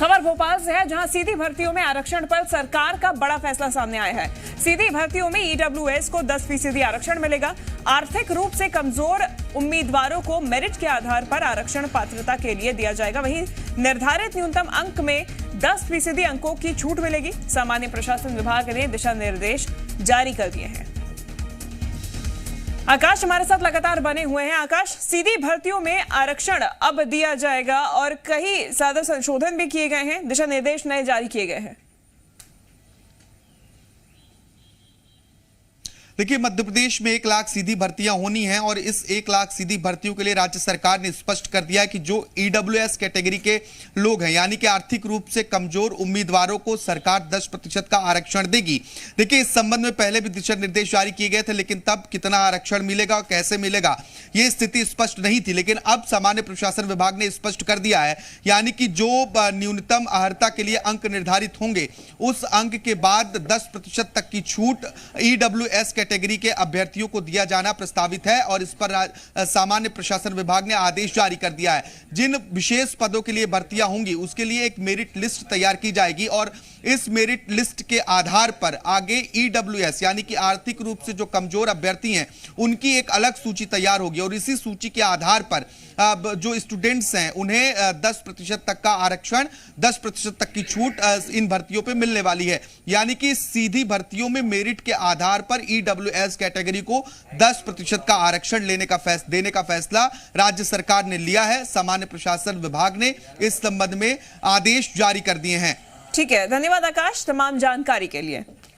खबर भोपाल से है, जहां सीधी भर्तियों में आरक्षण पर सरकार का बड़ा फैसला सामने आया है। सीधी भर्तियों में ईडब्ल्यूएस को 10% आरक्षण मिलेगा। आर्थिक रूप से कमजोर उम्मीदवारों को मेरिट के आधार पर आरक्षण पात्रता के लिए दिया जाएगा। वहीं निर्धारित न्यूनतम अंक में 10% अंकों की छूट मिलेगी। सामान्य प्रशासन विभाग ने दिशा निर्देश जारी कर दिए हैं। आकाश हमारे साथ लगातार बने हुए हैं। आकाश, सीधी भर्तियों में आरक्षण अब दिया जाएगा और कई ज्यादा संशोधन भी किए गए हैं, दिशा निर्देश नए जारी किए गए हैं। देखिए, मध्य प्रदेश में 1 लाख सीधी भर्तियां होनी हैं और इस 1 लाख सीधी भर्तियों के लिए राज्य सरकार ने स्पष्ट कर दिया है कि जो ईडब्ल्यूएस कैटेगरी के लोग हैं, यानी कि आर्थिक रूप से कमजोर उम्मीदवारों को सरकार 10% का आरक्षण देगी। देखिए, इस संबंध में पहले भी दिशा निर्देश जारी किए गए थे, लेकिन तब कितना आरक्षण मिलेगा और कैसे मिलेगा ये स्थिति स्पष्ट नहीं थी। लेकिन अब सामान्य प्रशासन विभाग ने स्पष्ट कर दिया है, यानी कि जो न्यूनतम अर्हता के लिए अंक निर्धारित होंगे, उस अंक के बाद 10% तक की छूट ईडब्ल्यूएस कैटेगरी के अभ्यर्थियों को दिया जाना प्रस्तावित है और इस पर सामान्य प्रशासन विभाग ने आदेश जारी कर दिया है। जिन विशेष पदों के लिए भर्तियां होंगी उसके लिए एक मेरिट लिस्ट तैयार की जाएगी और इस मेरिट लिस्ट के आधार पर आगे ईडब्ल्यूएस यानी कि आर्थिक रूप से जो कमजोर अभ्यर्थी हैं उनकी एक अलग सूची तैयार होगी और इसी सूची के आधार पर जो स्टूडेंट्स हैं उन्हें 10% तक का आरक्षण, 10% तक की छूट इन भर्तियों पे मिलने वाली है। यानी कि सीधी भर्तियों में मेरिट के आधार पर ईडब्ल्यूएस कैटेगरी को 10% का आरक्षण देने का फैसला राज्य सरकार ने लिया है। सामान्य प्रशासन विभाग ने इस संबंध में आदेश जारी कर दिए हैं। ठीक है, धन्यवाद आकाश तमाम जानकारी के लिए।